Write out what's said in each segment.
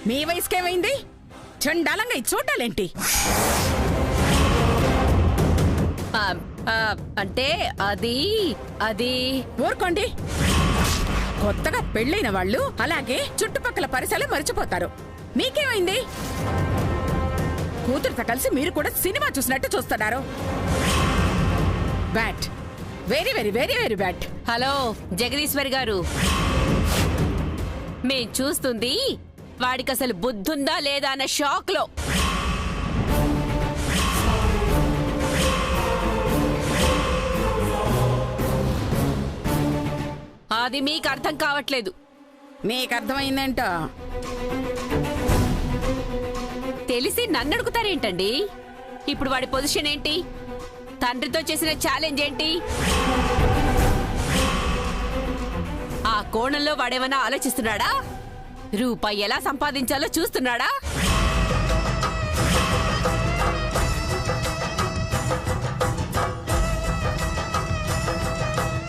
మీ వయసుకేమైంది? చండాలంగా చూడాలేంటి? అంటే అది అది ఊరుకోండి. కొత్తగా పెళ్ళైన వాళ్ళు అలాగే చుట్టుపక్కల పరిసరాలు మర్చిపోతారు. మీకేమైంది? కూతురుతో కలిసి మీరు కూడా సినిమా చూసినట్టు చూస్తున్నారు. Bad, very very very very bad. Hello Jagadeeswari గారు, మేం చూస్తుంది వాడికి అసలు బుద్ధుందా లేదా అన్న షాక్ లో. అది మీకు అర్థం కావట్లేదు. మీకు అర్థమైందేంటో తెలిసి నన్ను అడుగుతారేంటండి? ఇప్పుడు వాడి పొజిషన్ ఏంటి? తండ్రితో చేసిన ఛాలెంజ్ ఏంటి? ఆ కోణంలో వాడేమన్నా ఆలోచిస్తున్నాడా? రూపాయి ఎలా సంపాదించాలో చూస్తున్నాడా?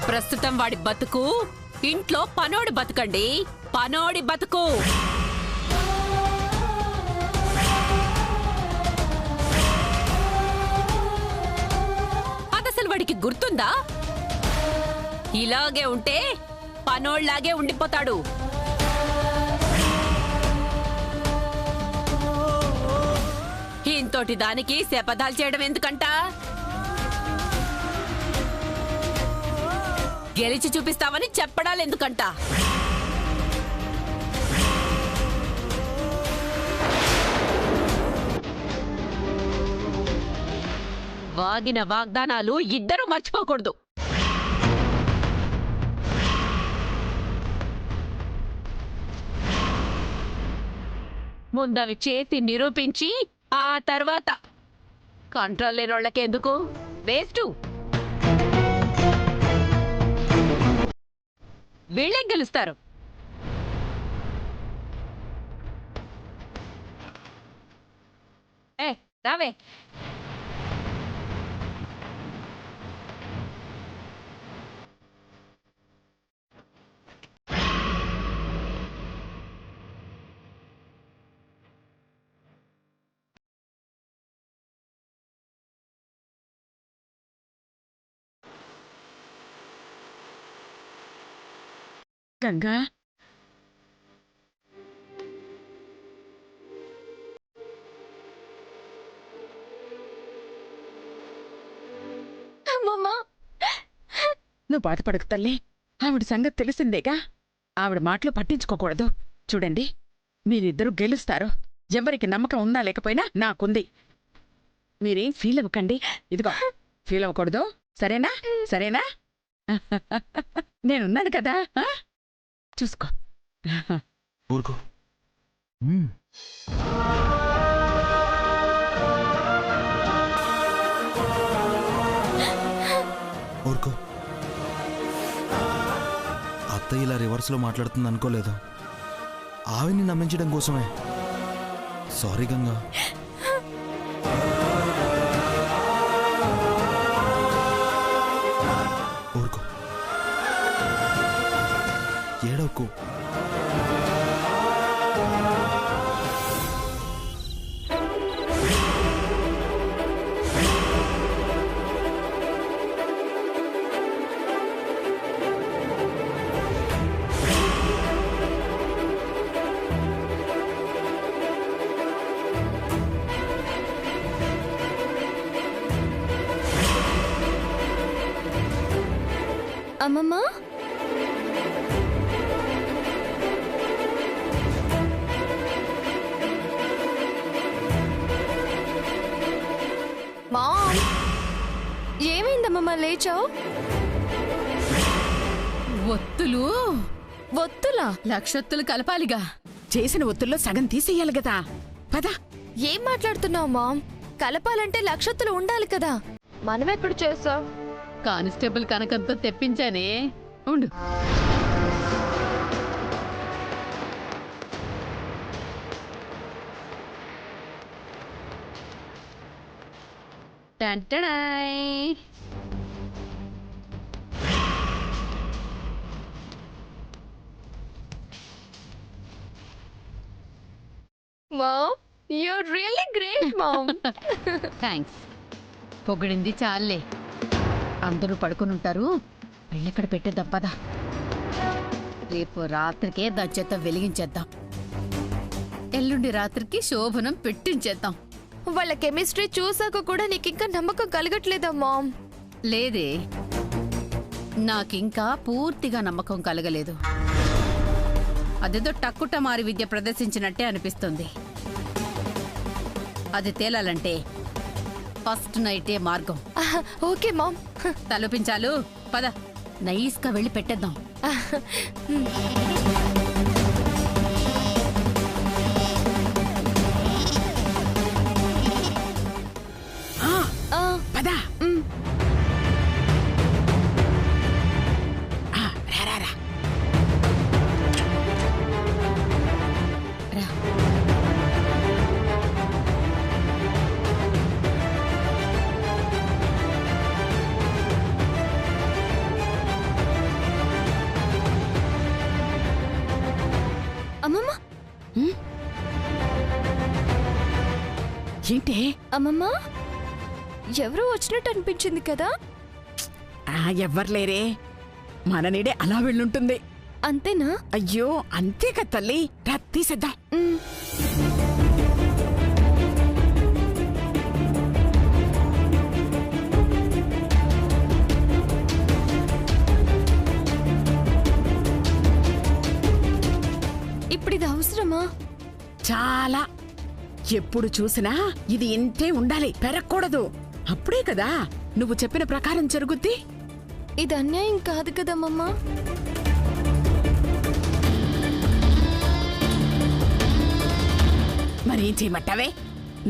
ప్రస్తుతం వాడి బతుకు ఇంట్లో పనోడి బతుకండి, పనోడి బతుకు. అదసలు వాడికి గుర్తుందా? ఇలాగే ఉంటే పనోళ్లాగే ఉండిపోతాడు. ఇంతోటి దానికి శపథాలు చేయడం ఎందుకంట? గెలిచి చూపిస్తామని చెప్పడాలెందుకంట? వాగిన వాగ్దానాలు ఇద్దరూ మర్చిపోకూడదు. ముందవి చేతి నిరూపించి ఆ తర్వాత కంట్రోల్ లేని వాళ్ళకెందుకు? వేస్ట్. వీళ్ళే గెలుస్తారు. రావే. గంగా, నువ్వు బాధపడకు తల్లి. ఆవిడ సంగతి తెలిసిందేగా. ఆవిడ మాటలు పట్టించుకోకూడదు. చూడండి, మీరిద్దరూ గెలుస్తారు. ఎవరికి నమ్మకం ఉన్నా లేకపోయినా నాకుంది. మీరేం ఫీల్ అవ్వకండి. ఇదిగో, ఫీల్ అవ్వకూడదు. సరేనా? సరేనా? నేనున్నాను కదా, చూసుకో. ఊరుకో. ఊరుకో. అత్త ఇలా రివర్స్లో మాట్లాడుతుంది అనుకోలేదు. ఆవిని నమ్మించడం కోసమే. సారీ గంగా. ఊరుకో, ఏడవకు. అమ్మమ్మ, మామ్, ఏమైందమ్మమ్మ లేచావు? ఒత్తులు ఒత్తులా? లక్షొత్తులు కలపాలిగా. చేసిన ఒత్తుల్లో సగం తీసేయాలి కదా. పద. ఏం మాట్లాడుతున్నావు మామ్? కలపాలంటే లక్షొత్తులు ఉండాలి కదా. మనమెప్పుడు చేసాం? కానిస్టేబుల్ కనకంతో తెప్పించానే, ఉండు. టంటడాయ్. Mom you're really great mom. Thanks. పొగిడింది చాలే. అందరూ పడుకుని ఉంటారు. పెళ్ళెక్కడ పెట్టేద్దాం పదా. రేపు రాత్రికే దచ్చేత వెలిగించేద్దాం. ఎల్లుండి రాత్రికి శోభనం పెట్టించేద్దాం. వాళ్ళ కెమిస్ట్రీ చూసాక కూడా నీకు ఇంకా నమ్మకం కలగట్లేదా మామ్? లేదే, నాకింకా పూర్తిగా నమ్మకం కలగలేదు. అదేదో టక్కుటమారి విద్య ప్రదర్శించినట్టే అనిపిస్తుంది. అది తేలాలంటే ఫస్ట్ నైటే మార్గం. Okay ma'am. తలపించాలు పద, నైస్గా వెళ్ళి పెట్టేద్దాం. పదా రా రా. అమ్మమ్మ ఏంటే? అమ్మమ్మ ఎవరో వచ్చినట్టు అనిపించింది కదా? ఎవ్వర్లేరే, మన నీడే అలా వెళ్ళుంటుంది. అంతేనా? అయ్యో అంతే కదా తల్లి. రా తీసేద్దాం. ఇప్పుడు ఇది అవసరమా? చాలా. ఎప్పుడు చూసినా ఇది ఇంతే ఉండాలి, పెరగకూడదు. అప్పుడే కదా నువ్వు చెప్పిన ప్రకారం జరుగుద్ది. ఇది అన్యాయం కాదు కదమ్మమ్మ? మరేం చేయమంటావే?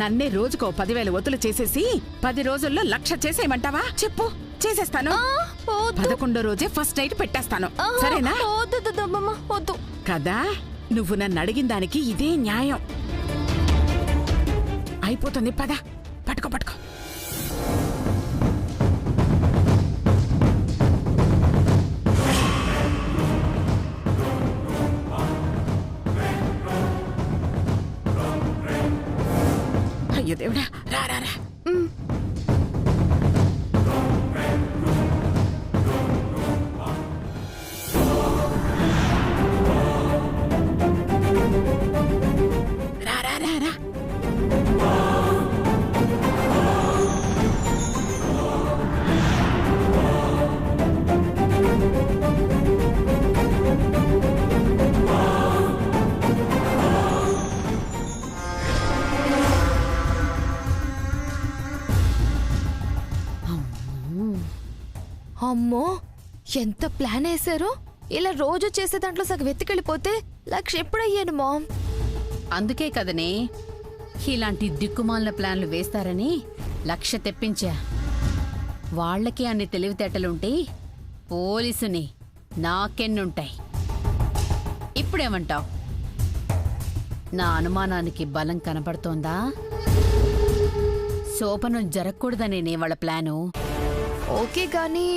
నన్నే రోజుకో 10,000 వతులు చేసేసి 10 రోజుల్లో 1,00,000 చేసేయమంటావా? చెప్పు, చేసేస్తాను. 11వ రోజే ఫస్ట్ నైట్ పెట్టేస్తాను. సరేనా? వద్దమ్మమ్మ, వద్దు కదా, నువ్వు నన్ను అడిగిన దానికి ఇదే న్యాయం. అయిపోతుంది, పద. పట్టుకో పట్టుకో. అయ్యో దేవుడా, రా రా రా. రా రా రా రా. అమ్మో, ఎంత ప్లాన్ వేశారు! ఇలా రోజు చేసే దాంట్లో సగం ఎత్తుకెళ్ళిపోతే 1,00,000 ఎప్పుడయ్యాను మామ్? అందుకే కదనే ఇలాంటి దిక్కుమాలిన ప్లాన్లు వేస్తారని 1,00,000 తెప్పించా. వాళ్ళకి అన్ని తెలివితేటలుంటే పోలీసుని నాకెన్నుంటాయి. ఇప్పుడేమంటావ్? నా అనుమానానికి బలం కనపడుతోందా? శోభనం జరగకూడదనే వాళ్ళ ప్లాను. ఓకే గాని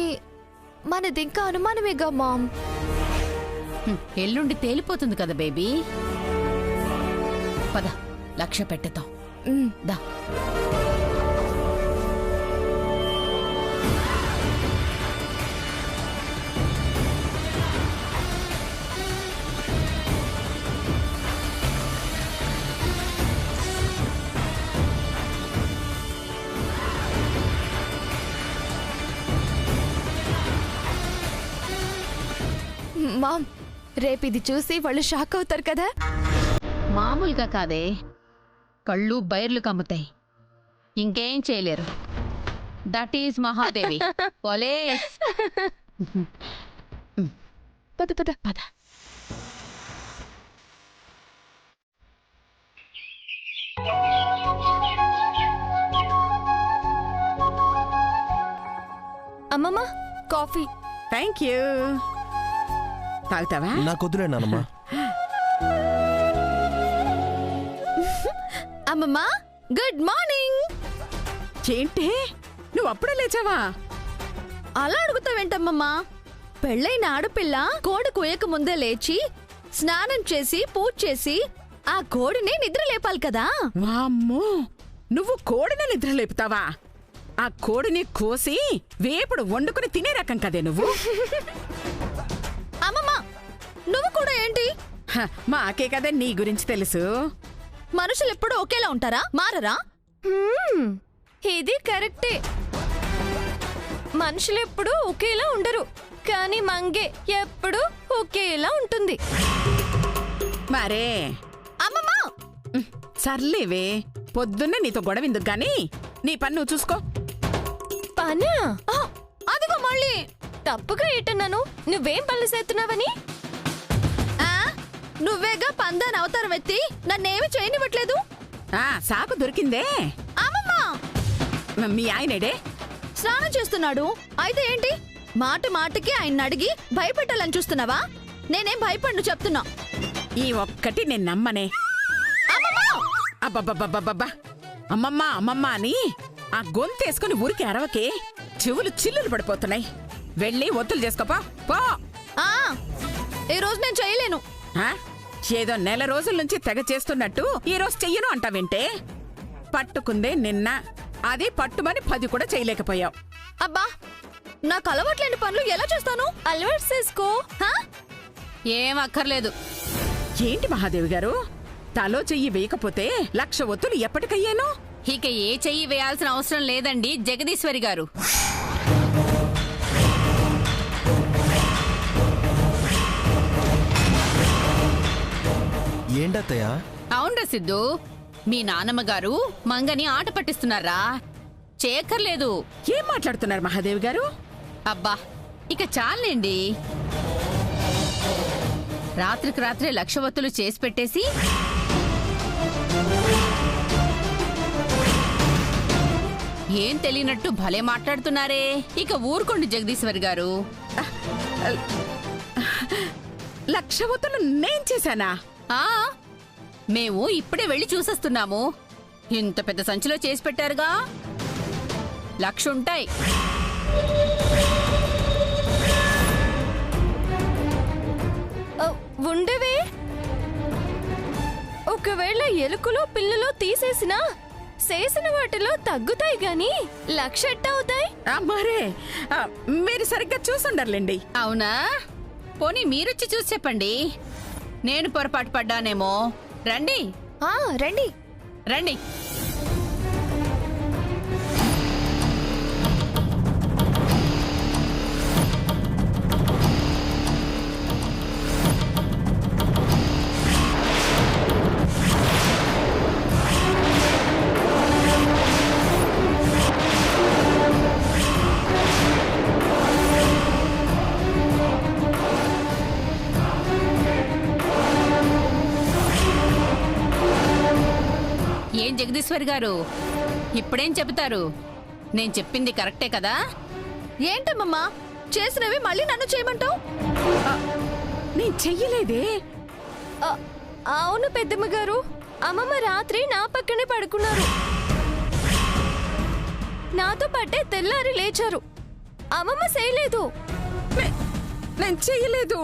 మనదింకా అనుమానమేగా మామ్. ఎల్లుండి తేలిపోతుంది కదా బేబీ. పద, 1,00,000 పెట్టేద్దాం. దా. మామ్, రేపు ఇది చూసి వాళ్ళు షాక్ అవుతారు కదా? మామూలుగా కాదే, కళ్ళు బైర్లు కమ్ముతాయి. ఇంకేం చేయలేరు. That is Mahadevi. పోలీస్. పద పద పద. అమ్మమ్మ, కాఫీ. Thank you. తాగుతావా? నాకు వద్దులే నానమ్మా. అమ్మమ్మ, గుడ్ మార్నింగ్. ఏంటి, నువ్వు అప్పుడే లేచావా? అలా అడుగుతావేంటమ్మమ్మా? పెళ్ళైన ఆడపిల్ల కోడి కోయక ముందే లేచి స్నానం చేసి పూజ చేసి ఆ కోడిని నిద్ర లేపాలి కదా. వామ్మో, నువ్వు కోడిని నిద్ర లేపుతావా? ఆ కోడిని కోసి వేపుడు వండుకుని తినే రకం కదే నువ్వు. అమ్మమ్మ, నువ్వు కూడా ఏంటి? హ, మాకే కదే నీ గురించి తెలుసు. మనుషులు ఎప్పుడు ఒకేలా ఉంటారా, మారరా? ఇది కరెక్టే. మనుషులు ఎప్పుడు ఒకేలా ఉండరు, కానీ మంగే ఎప్పుడు ఒకేలా ఉంటుంది. మరే అమ్మమ్మ, సర్లేవే, పొద్దున్నే నీతో గొడవిందుకు గాని నీ పని నువ్వు చూసుకో. పనా? అదిగో మళ్ళీ తప్పుగా ఏటన్నాను. నువ్వేం పనులు చేస్తున్నావని? నువ్వేగా పందాన్ని అవతారం ఎత్తి నన్నేమి చేయనివ్వట్లేదు. సాకు దొరికిందే. అమ్మమ్మ, మీ ఆయనేడే? స్నానం చేస్తున్నాడు. అయితే ఏంటి? మాట మాటకి ఆయన అడిగి భయపెట్టాలని చూస్తున్నావా? నేనేం భయపడ్ను చెప్తున్నా. ఈ ఒక్కటి నేను నమ్మనే. అబ్బబ్బబ్బబ్బబ్బా, అమ్మమ్మ అమ్మమ్మ అని ఆ గొంతేసుకుని ఊరికి అరవకే, చెవులు చిల్లులు పడిపోతున్నాయి. వెళ్ళి ఒత్తులు చేసుకోపా పో. ఈ రోజు నేను చేయలేను. ఏదో నెల రోజుల నుంచి తెగ చేస్తున్నట్టు ఈ రోజు చెయ్యను అంటావేంటే? పట్టుకుందే నిన్న, అది పట్టుమని 10 కూడా చేయలేకపోయావు. అబ్బా, నాకు అలవాట్లేని పనులు ఎలా చేస్తాను? అలవాటు చేసుకో. ఏం అక్కర్లేదు. ఏంటి మహాదేవి గారు, తలో చెయ్యి వేయకపోతే 1,00,000 ఒత్తులు ఎప్పటికయ్యాను? ఇక ఏ చెయ్యి వేయాల్సిన అవసరం లేదండి జగదీశ్వరి గారు. ఏంటత్తయ్య? అవునరా సిద్ధు, మీ నానమ్మ గారు మంగని ఆట పట్టిస్తున్నారా? చేయక్కర్లేదు. ఏం మాట్లాడుతున్నారు మహాదేవి గారు? అబ్బా, ఇక చాలండి. రాత్రికి రాత్రే 1,00,000 ఒత్తులు చేసి పెట్టేసి ఏం తెలియనట్టు భలే మాట్లాడుతున్నారే. ఇక ఊరుకోండి జగదీశ్వరి గారు. 1,00,000 ఒత్తులు నేను చేశానా? ఆ, మేము ఇప్పుడే వెళ్ళి చూసొస్తున్నాము. ఇంత పెద్ద సంచిలో చేసి పెట్టారుగా, 1,00,000 ఉంటాయి. ఉండవే, ఒకవేళ ఎలుకలో పిల్లలో తీసేసినా చేసిన వాటిలో తగ్గుతాయి గాని 1,00,000 ఎట్టా అవుతాయి? మరే మీరు సరిగ్గా చూసుండర్లేండి. అవునా? పోనీ మీరొచ్చి చూసి చెప్పండి. నేను పొరపాటు పడ్డానేమో. రండి రండి. రండి. ఏం జగదీశ్వరి గారు, ఇప్పుడేం చెబుతారు? నేను చెప్పింది కరెక్టే కదా? ఏంటమ్మమ్మా, చేసినవి మళ్ళీ నన్ను చేయమంటావు? నేను చెయ్యలేదే. అవును పెద్దమ్మ గారు, అమ్మమ్మ రాత్రి నా పక్కనే పడుకున్నారు. నాతో పాటే తెల్లారి లేచారు. అమ్మమ్మ చేయలేదు. నేను చెయ్యలేదు.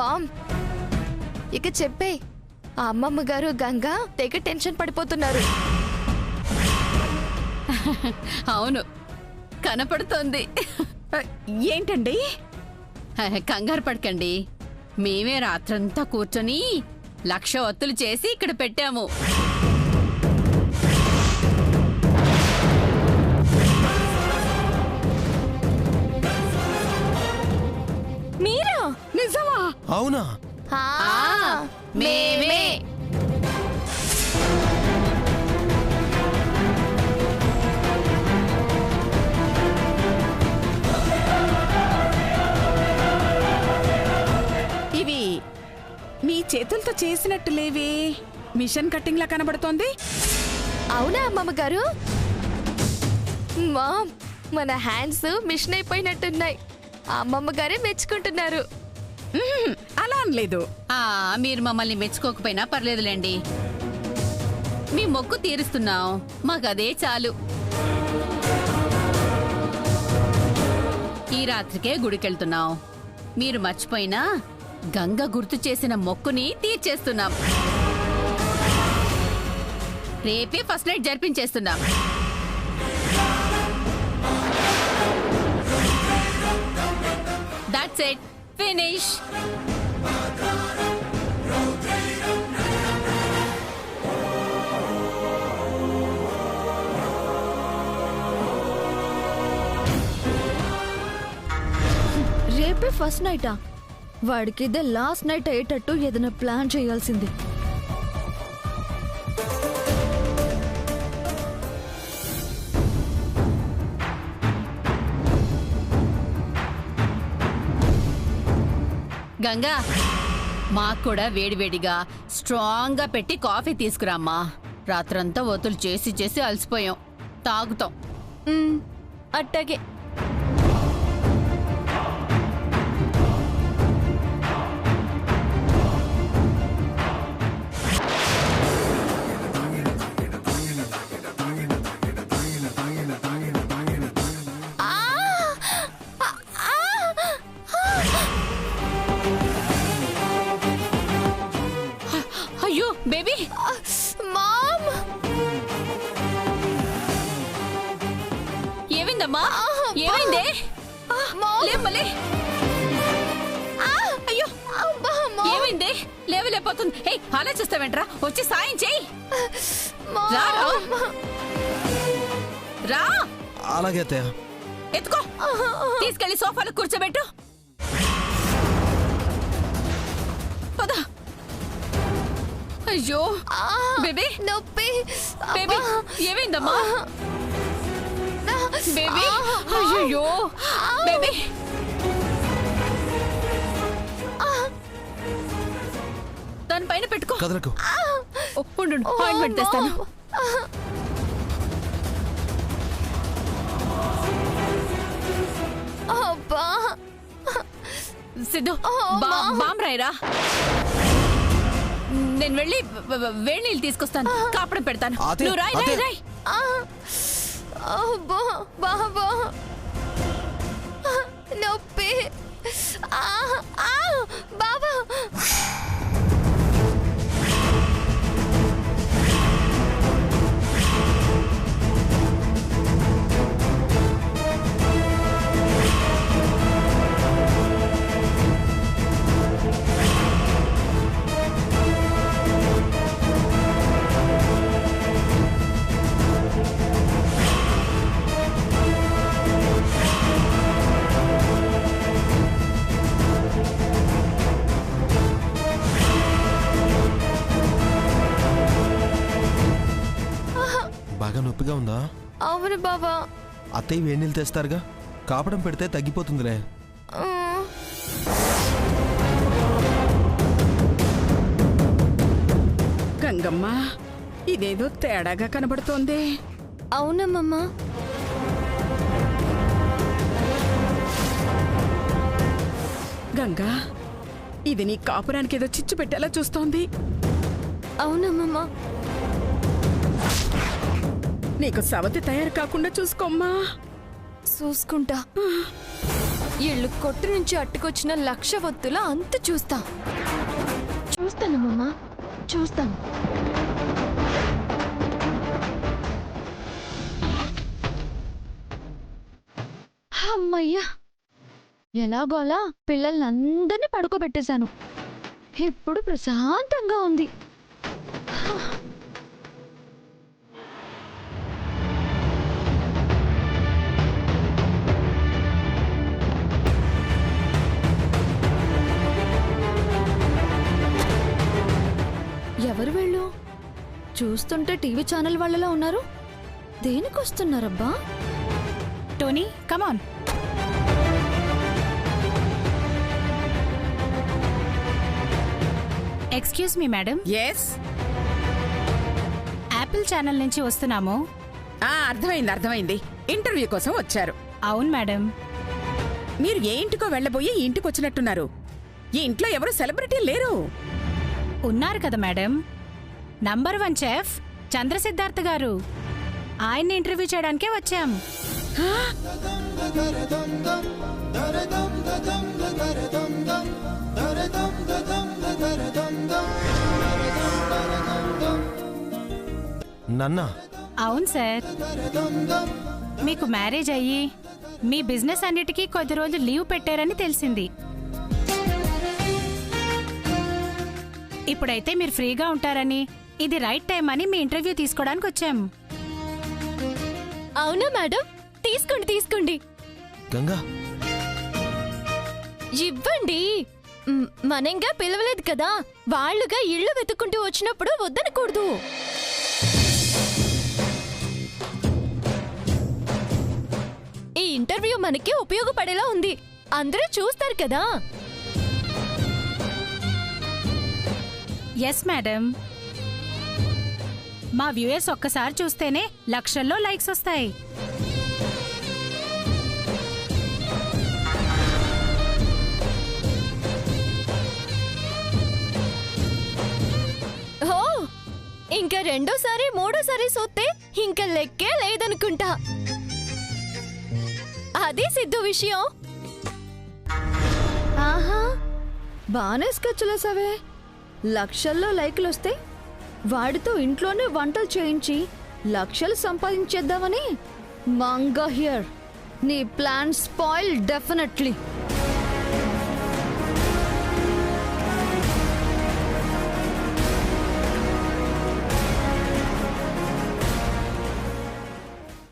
మామ్, ఇక చెప్పే. ఆ అమ్మమ్మ గారు గంగా తెగ టెన్షన్ పడిపోతున్నారు. అవును, కనపడుతోంది. ఏంటండి? కంగారు పడకండి, మేమే రాత్రంతా కూర్చొని 1,00,000 ఒత్తులు చేసి ఇక్కడ పెట్టాము. మీరా? నిజమా? అవునా? మేమే. ఇవి మీ చేతులతో చేసినట్టు లేవే, మిషన్ కట్టింగ్ లా కనబడుతోంది. అవునా అమ్మమ్మ గారు? మామ్, మన హ్యాండ్స్ మిషన్ అయిపోయినట్టున్నాయి. అమ్మమ్మ గారే మెచ్చుకుంటున్నారు. అలా అనలేదు. మీరు మమ్మల్ని మెచ్చుకోకపోయినా పర్లేదులేండి. మీ మొక్కు తీరుస్తున్నాం, మాకదే చాలు. ఈ రాత్రికే గుడికెళ్తున్నాం. మీరు మర్చిపోయినా గంగ గుర్తు చేసిన మొక్కుని తీర్చేస్తున్నాం. రేపే ఫస్ట్ నైట్ జరిపించేస్తున్నాం. That's it, finish. రేపే ఫస్ట్ నైటా? వాడికి ఇదే లాస్ట్ నైట్ అయ్యేటట్టు ఏదైనా ప్లాన్ చేయాల్సింది. గంగా, మాకు కూడా వేడివేడిగా స్ట్రాంగ్ గా పెట్టి కాఫీ తీసుకురామ్మా. రాత్రంతా ఒత్తులు చేసి చేసి అలసిపోయాం, తాగుతాం. అట్టాగే. అయ్యో బేబీ, మామ్, ఏమైందమ్మా? ఏమైందే? లేమ్మలే. అయ్యో ఏమైందే? లేవలేకపోతుంది. హే, ఆలోచిస్తావేంట్రా? వచ్చి సాయం చెయ్యి. రా రా. రా. అలాగే అత్తయ్య. ఎత్తుకో, తీసుకెళ్లి సోఫాలో కూర్చోబెట్టు. పద. అయ్యో బేబీ, నొప్పి. బేబీ ఏమైందమ్మా? బేబీ, అయ్యో బేబీ. దాని పైన పెట్టుకో. కదలకు. ఉండు, ఆయింట్మెంట్ తెస్తాను. అబ్బా, సిద్ధు, బామ్ రాయిరా. నేను వెళ్ళి వేడి నీళ్ళు తీసుకొస్తాను, కాపడం పెడతాను. నువ్వు రాయి రాయి రాయి. అబ్బా బాబా, నొప్పి. బాబా, బాగా నొప్పిగా ఉందా? అవును బాబా. అత్తయ్య వేడి నీళ్ళు తెస్తారుగా, కాపడం పెడితే తగ్గిపోతుందిలే. గంగమ్మ, ఇదేదో తేడాగా కనబడుతోంది. అవునమ్మా. గంగా, ఇది నీ కాపురానికి ఏదో చిచ్చు పెట్టేలా చూస్తోంది. అవునమ్మా. నీకు సవతి తయారు కాకుండా చూసుకోమ్మా. చూసుకుంటా. ఇళ్ళు కొట్టు నుంచి అట్టుకొచ్చిన 1,00,000 ఒత్తుల అంత చూస్తా. చూస్తానమ్మా, చూస్తాను. అమ్మయ్యా, ఎలాగోలా పిల్లల్నందరినీ పడుకోబెట్టేశాను. ఇప్పుడు ప్రశాంతంగా ఉంది. ఎవరు వెళ్ళు? చూస్తుంటే టీవీ ఛానల్ వాళ్ళలా ఉన్నారు. దేనికొస్తున్నారబ్బా? Tony, come on. Excuse me madam, yes. Apple channel నుంచి వస్తున్నాము. అర్థమైంది. ఇంటర్వ్యూ కోసం వచ్చారు. అవును మేడం. మీరు ఏ ఇంటికో వెళ్ళబోయి ఈ ఇంటికి వచ్చినట్టున్నారు. ఈ ఇంట్లో ఎవరు సెలబ్రిటీ లేరు. ఉన్నారు కదా మేడం, నంబర్ 1 చెఫ్ చంద్రసిద్ధార్థ్ గారు. ఆయన్ని ఇంటర్వ్యూ చేయడానికే వచ్చాం. నన్నా? అవును సార్. మీకు మ్యారేజ్ అయ్యి మీ బిజినెస్ అన్నిటికీ కొద్ది రోజులు లీవ్ పెట్టారని తెలిసింది. ఇప్పుడైతే మీరు ఫ్రీగా ఉంటారని, ఇది రైట్ టైం అని మీ ఇంటర్వ్యూ తీసుకోవడానికి వచ్చాం. అవునా మేడం? తీసుకోండి తీసుకోండి. గంగా, ఇవ్వండి. మనంగా పిలవలేదు కదా, వాళ్ళుగా ఇళ్ళు వెతుక్కుంటూ వచ్చినప్పుడు వద్దనకూడదు. ఈ ఇంటర్వ్యూ మనకి ఉపయోగపడేలా ఉంది, అందరూ చూస్తారు కదా. Yes madam. మా వ్యూయర్స్ ఒక్కసారి చూస్తేనే లక్షల్లో లైక్స్ వస్తాయి. ఓ, ఇంకా రెండోసారి మూడోసారి చూస్తే ఇంకా లెక్కే లేదనుకుంటా. అదే సిద్ధు విషయం. ఆహా, బానే స్కెచ్లేసావే. లక్షల్లో లైకులు వస్తే వాడితో ఇంట్లోనే వంటలు చేయించి లక్షలు సంపాదించేద్దామని. మంగా హియర్, నీ ప్లాన్ స్పాయిల్ డెఫినెట్లీ.